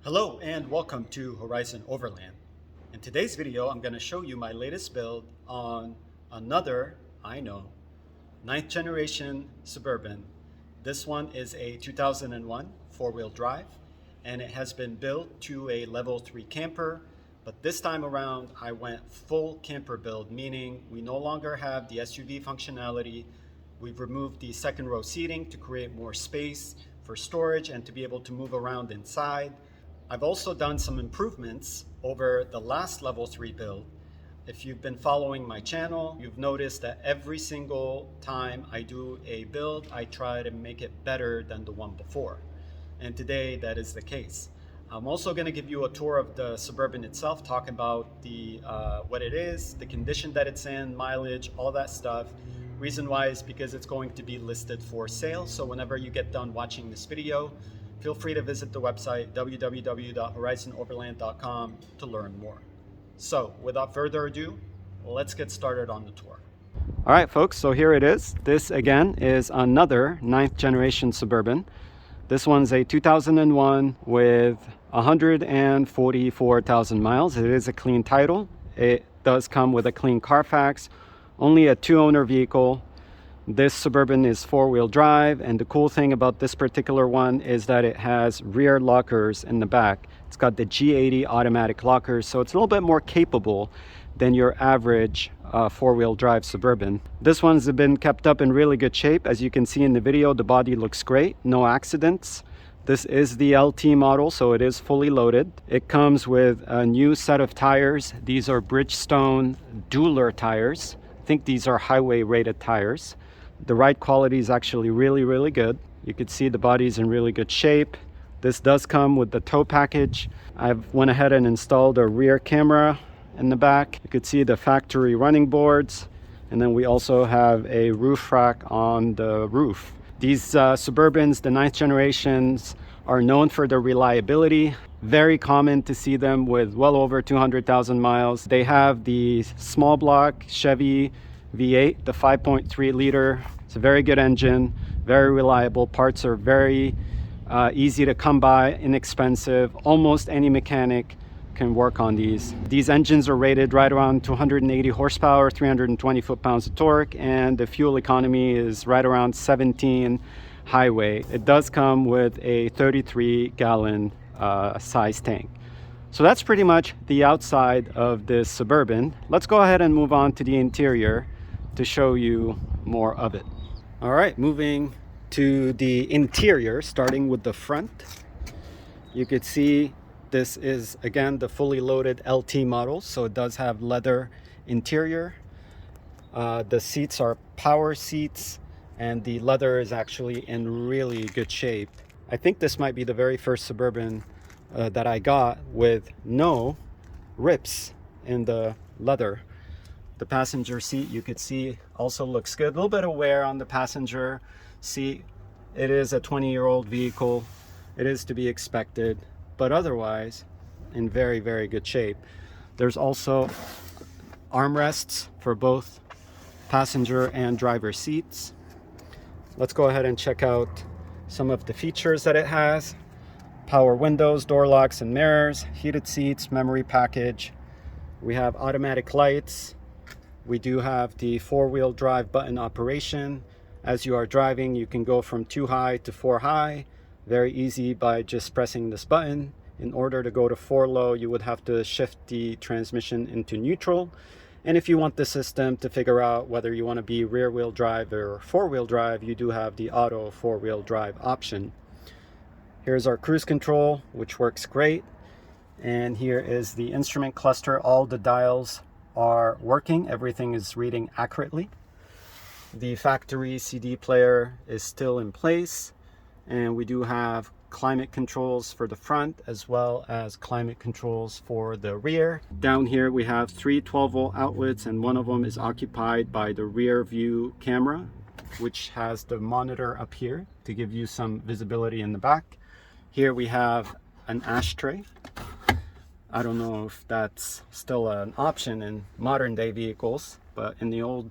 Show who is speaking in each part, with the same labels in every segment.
Speaker 1: Hello and welcome to Horizon Overland. In today's video, I'm going to show you my latest build on another, I know, 9th generation Suburban. This one is a 2001 four-wheel drive and it has been built to a level 3 camper, but this time around I went full camper build, meaning we no longer have the SUV functionality. We've removed the second row seating to create more space for storage and to be able to move around inside. I've also done some improvements over the last level 3 build. If you've been following my channel, you've noticed that every single time I do a build, I try to make it better than the one before. And today that is the case. I'm also going to give you a tour of the Suburban itself, talk about the what it is, the condition that it's in, mileage, all that stuff. Reason why is because it's going to be listed for sale. So whenever you get done watching this video, feel free to visit the website www.horizonoverland.com to learn more. So without further ado, let's get started on the tour. All right, folks, so here it is. This again is another 9th generation Suburban. This one's a 2001 with 144,000 miles. It is a clean title. It does come with a clean Carfax, only a 2-owner vehicle. This Suburban is four-wheel drive, and the cool thing about this particular one is that it has rear lockers in the back. It's got the G80 automatic lockers, so it's a little bit more capable than your average four-wheel drive Suburban. This one's been kept up in really good shape. As you can see in the video, the body looks great, no accidents. This is the LT model, so it is fully loaded. It comes with a new set of tires. These are Bridgestone Dueler tires. I think these are highway rated tires. The ride quality is actually really good. You could see the body's in really good shape. This does come with the tow package. I've went ahead and installed a rear camera in the back. You could see the factory running boards, and then we also have a roof rack on the roof. These Suburbans, the 9th generations, are known for their reliability. Very common to see them with well over 200,000 miles. They have the small block Chevy V8, the 5.3 liter. It's a very good engine, very reliable. Parts are very easy to come by, inexpensive. Almost any mechanic can work on these. These engines are rated right around 280 horsepower, 320 foot-pounds of torque, and the fuel economy is right around 17 highway. It does come with a 33-gallon size tank. So that's pretty much the outside of this Suburban. Let's go ahead and move on to the interior to show you more of it. All right, moving to the interior, starting with the front. You could see this is, again, the fully loaded LT model, so it does have leather interior. The seats are power seats, and the leather is actually in really good shape. I think this might be the very first Suburban that I got with no rips in the leather. The passenger seat, you could see, also looks good. A little bit of wear on the passenger seat. It is a 20-year-old vehicle. It is to be expected, but otherwise in very good shape. There's also armrests for both passenger and driver seats. Let's go ahead and check out some of the features that it has. Power windows, door locks and mirrors, heated seats, memory package. We have automatic lights. We do have the four-wheel drive button operation. As you are driving, you can go from 2 high to 4 high. Very easy by just pressing this button. In order to go to 4 low, you would have to shift the transmission into neutral. And if you want the system to figure out whether you want to be rear-wheel drive or four-wheel drive, you do have the auto four-wheel drive option. Here's our cruise control, which works great. And here is the instrument cluster. All the dials are working. Everything is reading accurately. The factory CD player is still in place, and we do have climate controls for the front as well as climate controls for the rear. Down here we have 3 12-volt outlets, and one of them is occupied by the rear view camera, which has the monitor up here to give you some visibility in the back. Here we have an ashtray. I don't know if that's still an option in modern day vehicles, but in the old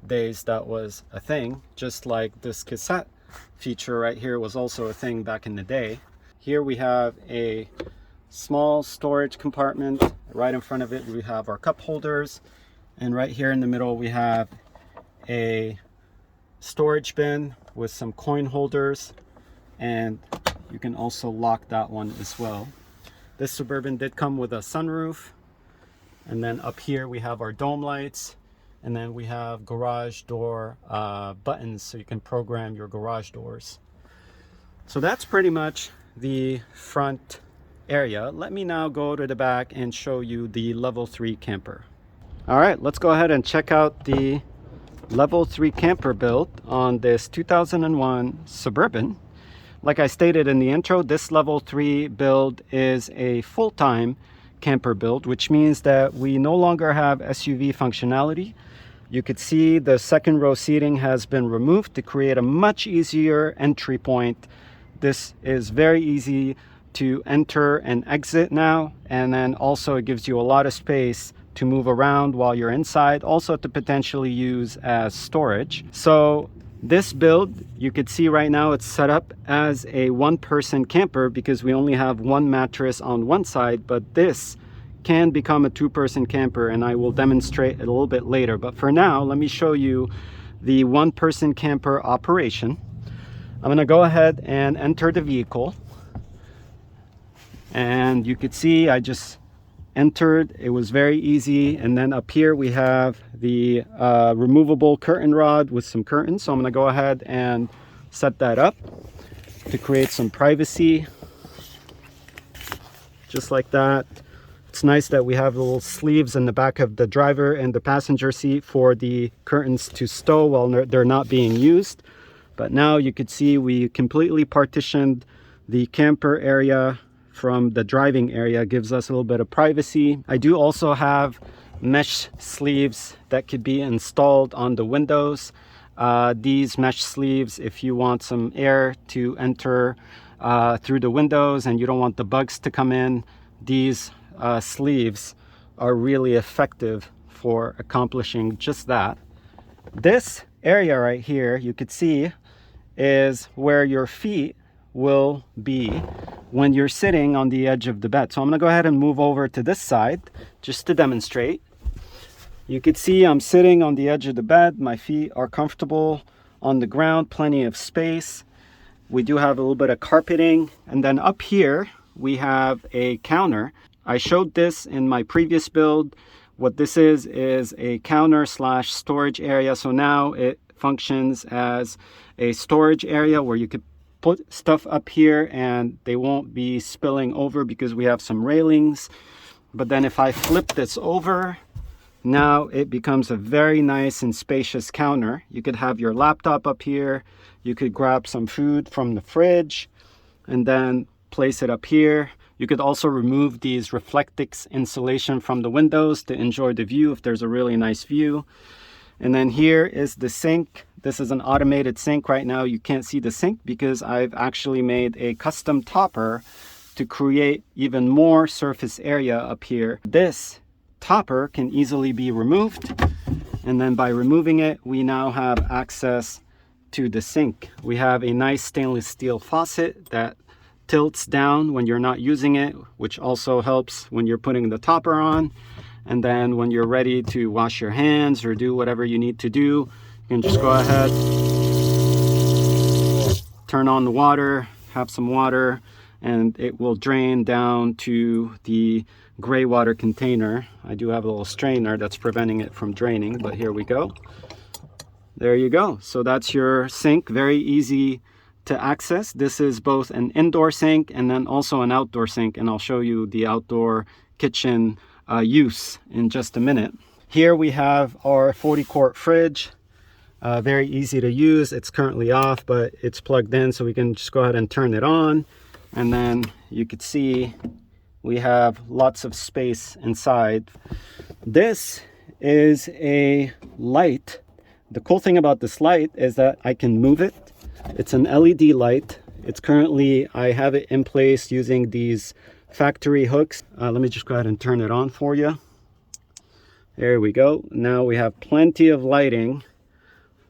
Speaker 1: days that was a thing, just like this cassette feature right here was also a thing back in the day. Here we have a small storage compartment. Right in front of it we have our cup holders, and right here in the middle we have a storage bin with some coin holders, and you can also lock that one as well. This Suburban did come with a sunroof, and then up here we have our dome lights, and then we have garage door buttons so you can program your garage doors. So that's pretty much the front area. Let me now go to the back and show you the level 3 camper. All right, let's go ahead and check out the level 3 camper build on this 2001 Suburban. Like I stated in the intro, this level 3 build is a full-time camper build, which means that we no longer have SUV functionality. You could see the second row seating has been removed to create a much easier entry point. This is very easy to enter and exit now, and then also it gives you a lot of space to move around while you're inside, also to potentially use as storage. So this build, you could see right now it's set up as a one-person camper because we only have one mattress on one side, but this can become a two-person camper, and I will demonstrate it a little bit later. But for now, let me show you the one-person camper operation. I'm gonna go ahead and enter the vehicle, and you could see I just entered. It was very easy. And then up here we have the removable curtain rod with some curtains, so I'm going to go ahead and set that up to create some privacy, just like that. It's nice that we have little sleeves in the back of the driver and the passenger seat for the curtains to stow while they're not being used. But now you could see we completely partitioned the camper area from the driving area. Gives us a little bit of privacy. I do also have mesh sleeves that could be installed on the windows. These mesh sleeves, if you want some air to enter through the windows and you don't want the bugs to come in, these sleeves are really effective for accomplishing just that. This area right here, you could see, is where your feet will be when you're sitting on the edge of the bed. So I'm going to go ahead and move over to this side just to demonstrate. You can see I'm sitting on the edge of the bed. My feet are comfortable on the ground, plenty of space. We do have a little bit of carpeting, and then up here we have a counter. I showed this in my previous build. What this is a counter slash storage area. So now it functions as a storage area where you could put stuff up here and they won't be spilling over because we have some railings. But then if I flip this over, now it becomes a very nice and spacious counter. You could have your laptop up here. You could grab some food from the fridge and then place it up here. You could also remove these Reflectix insulation from the windows to enjoy the view if there's a really nice view. And then here is the sink. This is an automated sink. Right now you can't see the sink because I've actually made a custom topper to create even more surface area up here. This topper can easily be removed, and then by removing it we now have access to the sink. We have a nice stainless steel faucet that tilts down when you're not using it, which also helps when you're putting the topper on. And then when you're ready to wash your hands or do whatever you need to do, you can just go ahead, turn on the water, have some water, and it will drain down to the gray water container. I do have a little strainer that's preventing it from draining, but here we go. There you go. So that's your sink, very easy to access. This is both an indoor sink and then also an outdoor sink, and I'll show you the outdoor kitchen use in just a minute. Here we have our 40-quart fridge. Very easy to use. It's currently off, but it's plugged in, so we can just go ahead and turn it on. And then you could see we have lots of space inside. This is a light. The cool thing about this light is that I can move it. It's an LED light. It's currently, I have it in place using these factory hooks. Let me just go ahead and turn it on for you. There we go. Now we have plenty of lighting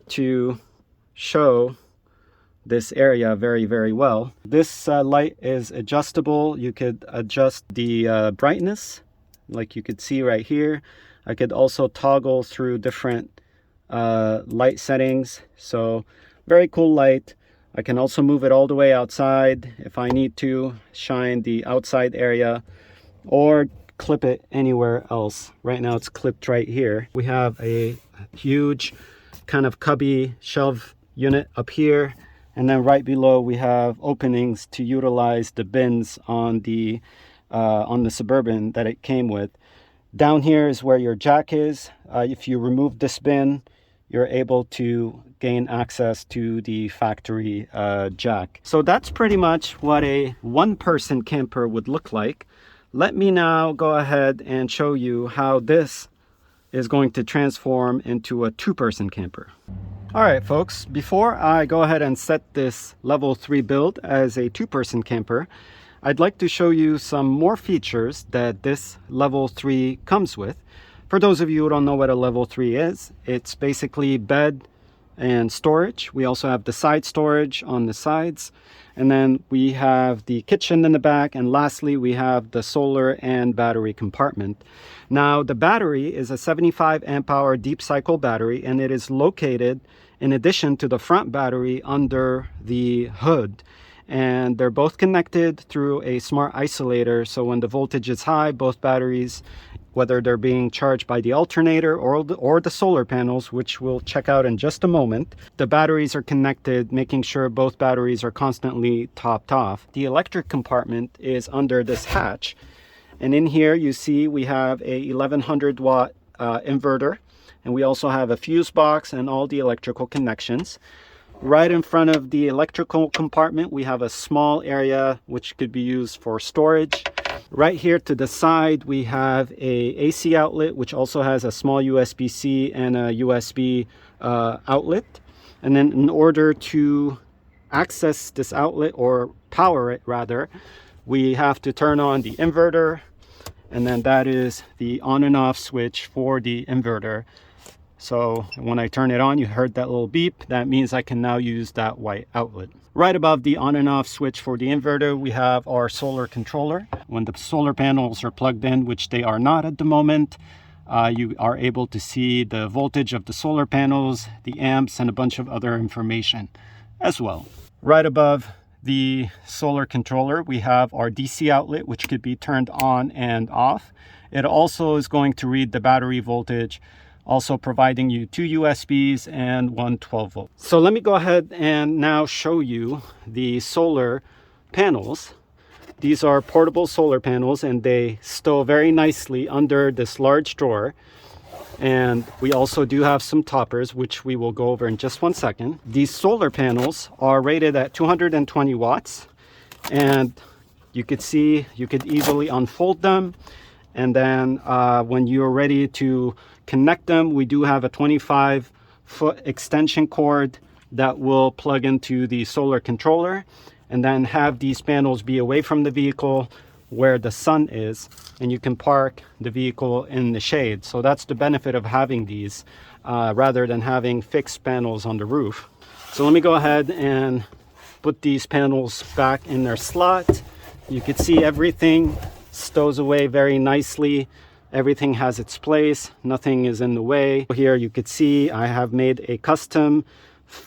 Speaker 1: to show this area very well. This light is adjustable. You could adjust the brightness, like you could see right here. I could also toggle through different light settings. So very cool light. I can also move it all the way outside if I need to shine the outside area, or clip it anywhere else. Right now it's clipped right here. We have a huge kind of cubby shelf unit up here, and then right below we have openings to utilize the bins on the Suburban that it came with. Down here is where your jack is. If you remove this bin, you're able to gain access to the factory jack. So that's pretty much what a one-person camper would look like. Let me now go ahead and show you how this is going to transform into a two-person camper. All right, folks, before I go ahead and set this level 3 build as a two-person camper, I'd like to show you some more features that this level 3 comes with. For those of you who don't know what a level 3 is, it's basically bed and storage. We also have the side storage on the sides, and then we have the kitchen in the back, and lastly we have the solar and battery compartment. Now the battery is a 75 amp hour deep cycle battery, and it is located in addition to the front battery under the hood, and they're both connected through a smart isolator. So when the voltage is high, both batteries, whether they're being charged by the alternator or the solar panels, which we'll check out in just a moment, the batteries are connected, making sure both batteries are constantly topped off. The electric compartment is under this hatch, and in here you see we have a 1100 watt inverter, and we also have a fuse box and all the electrical connections. Right in front of the electrical compartment we have a small area which could be used for storage. Right here to the side we have a AC outlet, which also has a small USB-C and a USB outlet. And then in order to access this outlet, or power it rather, we have to turn on the inverter, and then that is the on and off switch for the inverter. So when I turn it on, you heard that little beep. That means I can now use that white outlet. Right above the on and off switch for the inverter, we have our solar controller. When the solar panels are plugged in, which they are not at the moment, you are able to see the voltage of the solar panels, the amps, and a bunch of other information as well. Right above the solar controller, we have our DC outlet, which could be turned on and off. It also is going to read the battery voltage, also providing you 2 USBs and one 12 volt. So let me go ahead and now show you the solar panels. These are portable solar panels, and they stow very nicely under this large drawer. And we also do have some toppers, which we will go over in just one second. These solar panels are rated at 220 watts, and you could see you could easily unfold them. And then when you're ready to connect them, we do have a 25-foot extension cord that will plug into the solar controller, and then have these panels be away from the vehicle where the sun is, and you can park the vehicle in the shade. So that's the benefit of having these rather than having fixed panels on the roof. So let me go ahead and put these panels back in their slot. You can see everything stows away very nicely. Everything has its place, nothing is in the way. Here you could see I have made a custom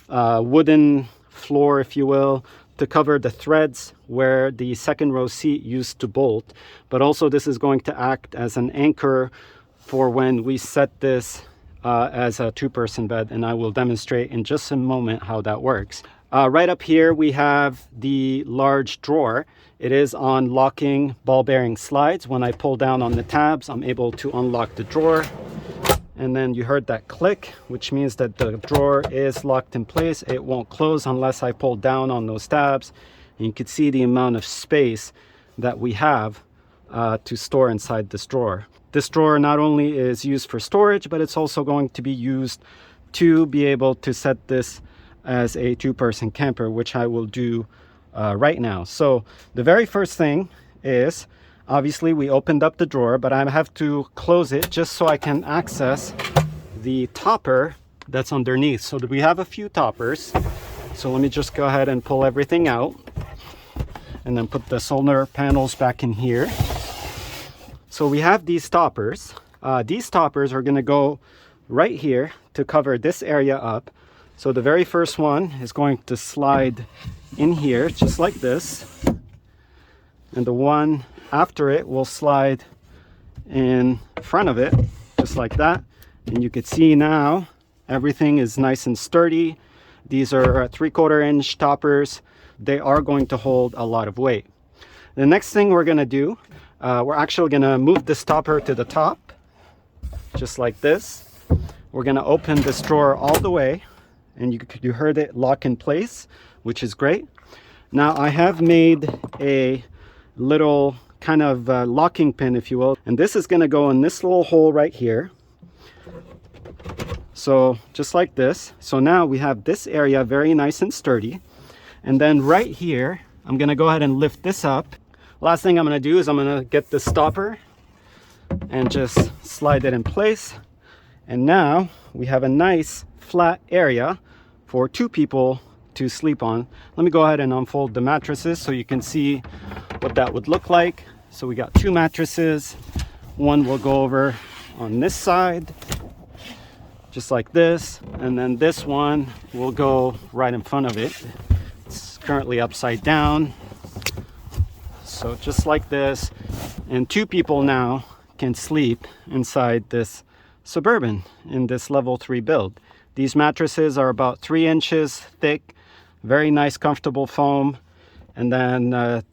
Speaker 1: wooden floor, if you will, to cover the threads where the second row seat used to bolt. But also this is going to act as an anchor for when we set this as a two-person bed, and I will demonstrate in just a moment how that works. Right up here we have the large drawer. It is on locking ball bearing slides. When I pull down on the tabs, I'm able to unlock the drawer. And then you heard that click, which means that the drawer is locked in place. It won't close unless I pull down on those tabs. And you can see the amount of space that we have to store inside this drawer. This drawer not only is used for storage, but it's also going to be used to be able to set this as a two-person camper, which I will do right now. So the very first thing is, obviously we opened up the drawer, but I have to close it just so I can access the topper that's underneath. So we have a few toppers. So let me just go ahead and pull everything out and then put the solar panels back in here. So we have these toppers. These toppers are going to go right here to cover this area up. So the very first one is going to slide in here just like this, and the one after it will slide in front of it just like that. And you can see now everything is nice and sturdy. These are 3/4 inch toppers. They are going to hold a lot of weight. The next thing we're going to do, we're actually going to move this topper to the top just like this. We're going to open this drawer all the way, and you heard it lock in place, which is great. Now I have made a little kind of locking pin, if you will, and this is going to go in this little hole right here. So just like this. So now we have this area very nice and sturdy. And then right here, I'm going to go ahead and lift this up. Last thing I'm going to do is I'm going to get the stopper and just slide it in place. And now we have a nice flat area for 2 people to sleep on. Let me go ahead and unfold the mattresses so you can see what that would look like. So we got 2 mattresses. One will go over on this side, just like this, and then this one will go right in front of it. It's currently upside down, so just like this. And 2 people now can sleep inside this Suburban in this level 3 build. These mattresses are about 3 inches thick, very nice comfortable foam, and then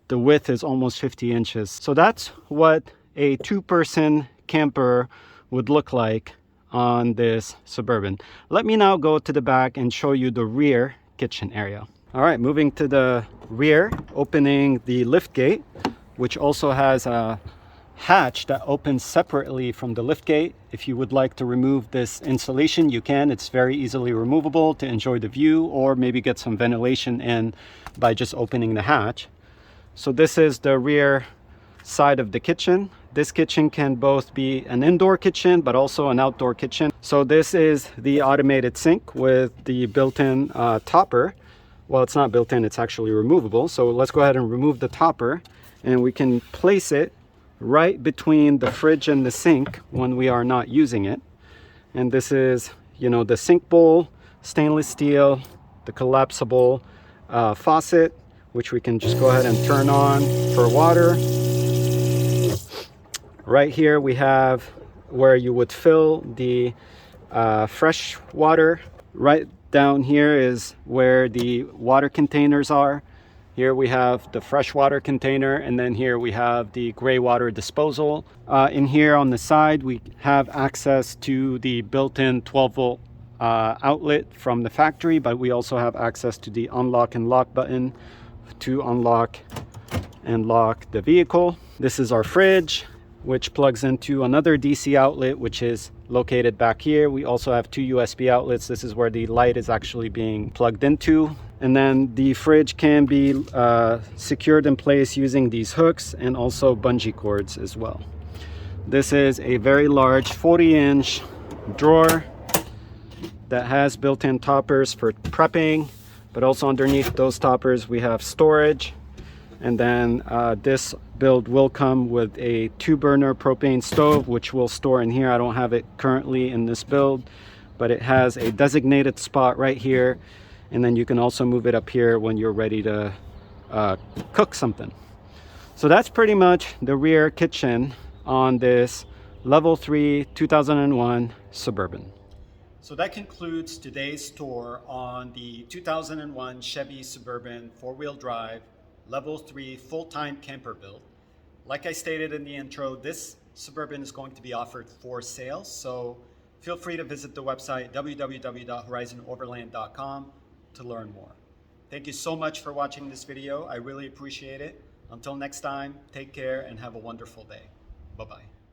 Speaker 1: the width is almost 50 inches. So that's what a 2-person camper would look like on this Suburban. Let me now go to the back and show you the rear kitchen area. All right, moving to the rear, opening the lift gate, which also has a hatch that opens separately from the lift gate. If you would like to remove this insulation, you can. It's very easily removable to enjoy the view, or maybe get some ventilation in by just opening the hatch. So this is the rear side of the kitchen. This kitchen can both be an indoor kitchen but also an outdoor kitchen. So this is the automated sink with the built-in topper. Well, it's not built-in, it's actually removable. So let's go ahead and remove the topper, and we can place it right between the fridge and the sink when we are not using it. And this is, you know, the sink bowl, stainless steel, the collapsible faucet, which we can just go ahead and turn on for water. Right here we have where you would fill the fresh water. Right down here is where the water containers are. Here we have the freshwater container, and then here we have the gray water disposal. In here on the side, we have access to the built-in 12-volt outlet from the factory, but we also have access to the unlock and lock button to unlock and lock the vehicle. This is our fridge, which plugs into another DC outlet, which is located back here. We also have 2 USB outlets. This is where the light is actually being plugged into. And then the fridge can be secured in place using these hooks and also bungee cords as well. This is a very large 40-inch drawer that has built-in toppers for prepping, but also underneath those toppers we have storage. And then this build will come with a 2-burner propane stove, which we'll store in here. I don't have it currently in this build, but it has a designated spot right here. And then you can also move it up here when you're ready to cook something. So that's pretty much the rear kitchen on this level 3 2001 Suburban. So that concludes today's tour on the 2001 Chevy Suburban 4-wheel drive level 3 full-time camper build. Like I stated in the intro, this Suburban is going to be offered for sale, so feel free to visit the website www.horizonoverland.com to learn more. Thank you so much for watching this video. I really appreciate it. Until next time, take care and have a wonderful day. Bye-bye.